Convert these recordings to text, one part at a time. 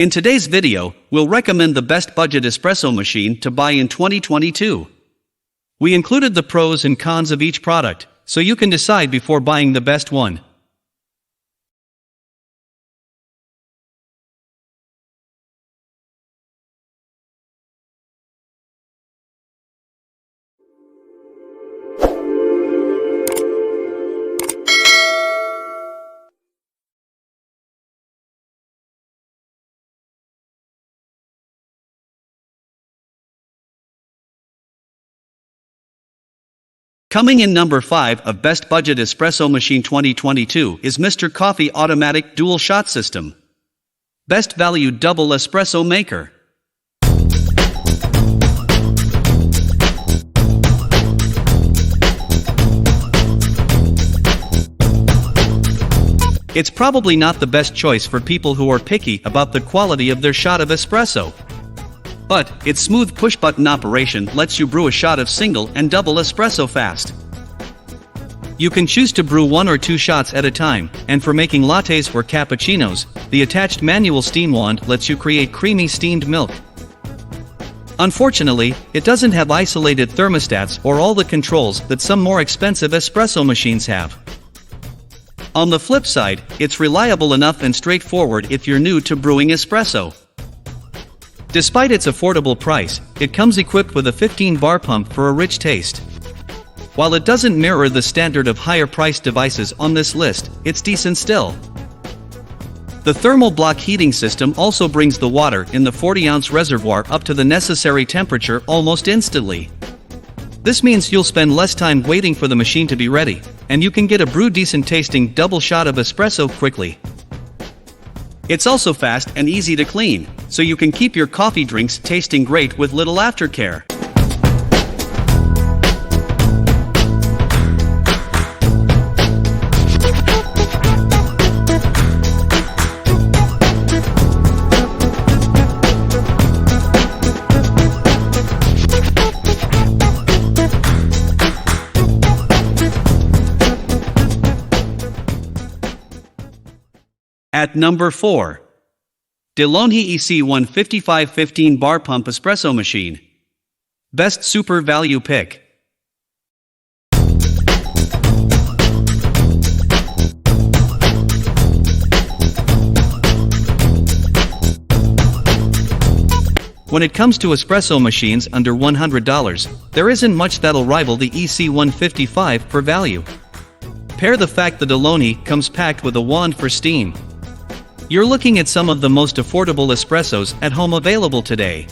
In today's video, we'll recommend the best budget espresso machine to buy in 2022. We included the pros and cons of each product, so you can decide before buying the best one. Coming in number 5 of Best Budget Espresso Machine 2022 is Mr. Coffee Automatic Dual Shot System. Best Value Double Espresso Maker. It's probably not the best choice for people who are picky about the quality of their shot of espresso. But its smooth push-button operation lets you brew a shot of single and double espresso fast. You can choose to brew 1 or 2 shots at a time, and for making lattes or cappuccinos, the attached manual steam wand lets you create creamy steamed milk. Unfortunately, it doesn't have isolated thermostats or all the controls that some more expensive espresso machines have. On the flip side, it's reliable enough and straightforward if you're new to brewing espresso. Despite its affordable price, it comes equipped with a 15-bar pump for a rich taste. While it doesn't mirror the standard of higher-priced devices on this list, it's decent still. The thermal block heating system also brings the water in the 40-ounce reservoir up to the necessary temperature almost instantly. This means you'll spend less time waiting for the machine to be ready, and you can get a brew-decent tasting double shot of espresso quickly. It's also fast and easy to clean, so you can keep your coffee drinks tasting great with little aftercare. At number 4. DeLonghi EC1 55 15-bar pump espresso machine. Best super value pick. When it comes to espresso machines under $100, there isn't much that'll rival the EC1 55 for value. Pair the fact the DeLonghi comes packed with a wand for steam. You're looking at some of the most affordable espressos at home available today.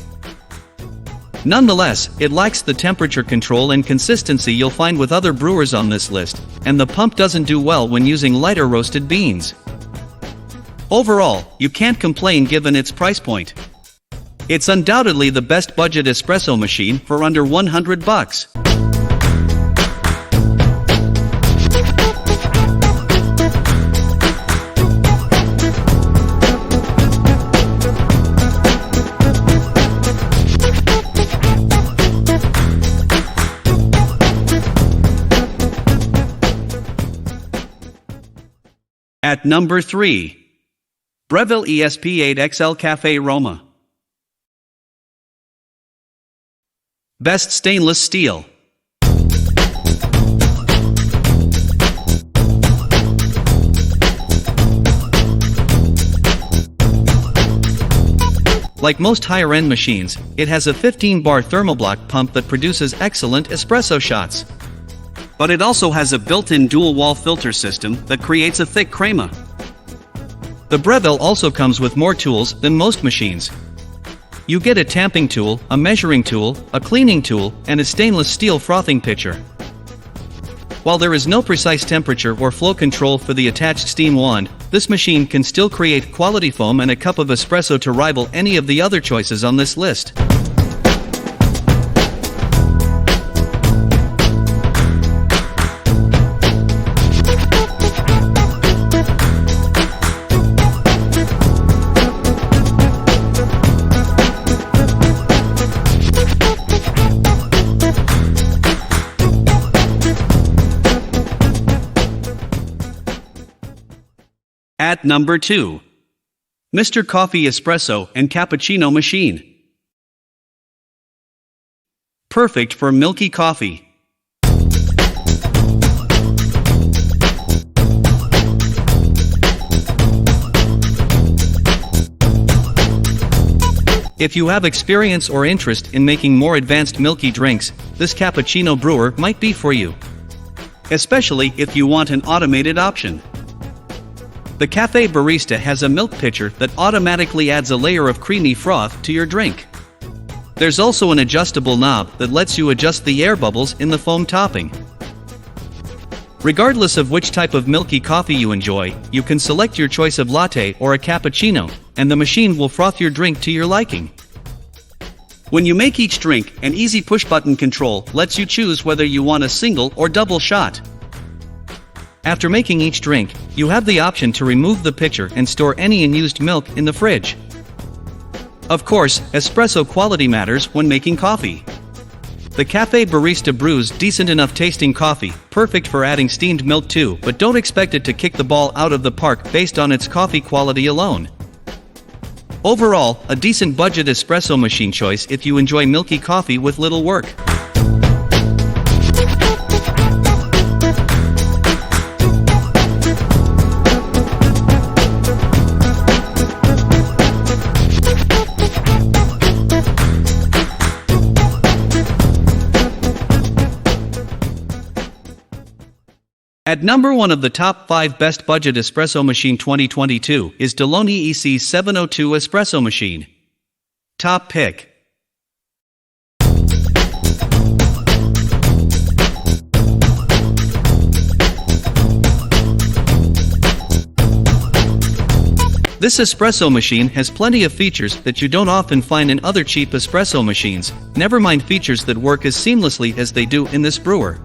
Nonetheless, it lacks the temperature control and consistency you'll find with other brewers on this list, and the pump doesn't do well when using lighter roasted beans. Overall, you can't complain given its price point. It's undoubtedly the best budget espresso machine for under $100. At number 3. Breville ESP8XL Cafe Roma. Best stainless steel. Like most higher-end machines, it has a 15-bar thermoblock pump that produces excellent espresso shots. But it also has a built-in dual-wall filter system that creates a thick crema. The Breville also comes with more tools than most machines. You get a tamping tool, a measuring tool, a cleaning tool, and a stainless steel frothing pitcher. While there is no precise temperature or flow control for the attached steam wand, this machine can still create quality foam and a cup of espresso to rival any of the other choices on this list. At number 2. Mr. Coffee Espresso and Cappuccino Machine. Perfect for milky coffee. If you have experience or interest in making more advanced milky drinks, this cappuccino brewer might be for you. Especially if you want an automated option. The cafe barista has a milk pitcher that automatically adds a layer of creamy froth to your drink. There's also an adjustable knob that lets you adjust the air bubbles in the foam topping. Regardless of which type of milky coffee you enjoy, you can select your choice of latte or a cappuccino, and the machine will froth your drink to your liking. When you make each drink, an easy push-button control lets you choose whether you want a single or double shot. After making each drink, you have the option to remove the pitcher and store any unused milk in the fridge. Of course, espresso quality matters when making coffee. The cafe barista brews decent enough tasting coffee, perfect for adding steamed milk to, but don't expect it to kick the ball out of the park based on its coffee quality alone. Overall, a decent budget espresso machine choice if you enjoy milky coffee with little work. At number 1 of the top 5 best budget espresso machine 2022 is Delony EC702 Espresso Machine. Top pick. This espresso machine has plenty of features that you don't often find in other cheap espresso machines, never mind features that work as seamlessly as they do in this brewer.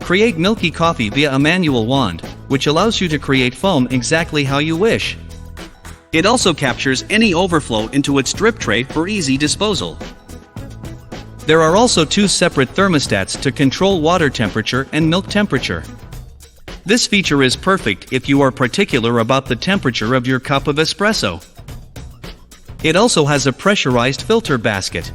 Create milky coffee via a manual wand, which allows you to create foam exactly how you wish. It also captures any overflow into its drip tray for easy disposal. There are also 2 separate thermostats to control water temperature and milk temperature. This feature is perfect if you are particular about the temperature of your cup of espresso. It also has a pressurized filter basket,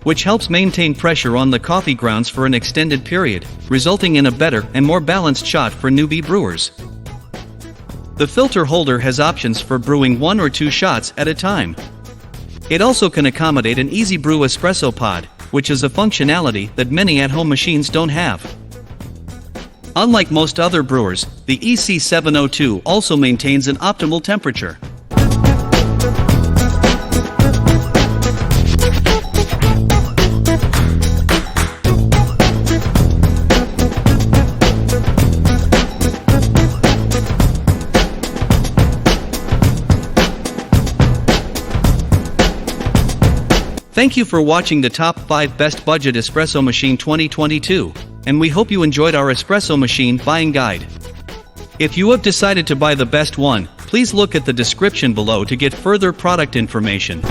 which helps maintain pressure on the coffee grounds for an extended period, resulting in a better and more balanced shot for newbie brewers. The filter holder has options for brewing 1 or 2 shots at a time. It also can accommodate an easy brew espresso pod, which is a functionality that many at-home machines don't have. Unlike most other brewers, the EC702 also maintains an optimal temperature. Thank you for watching the top 5 best budget espresso machine 2022, and we hope you enjoyed our espresso machine buying guide. If you have decided to buy the best one, please look at the description below to get further product information.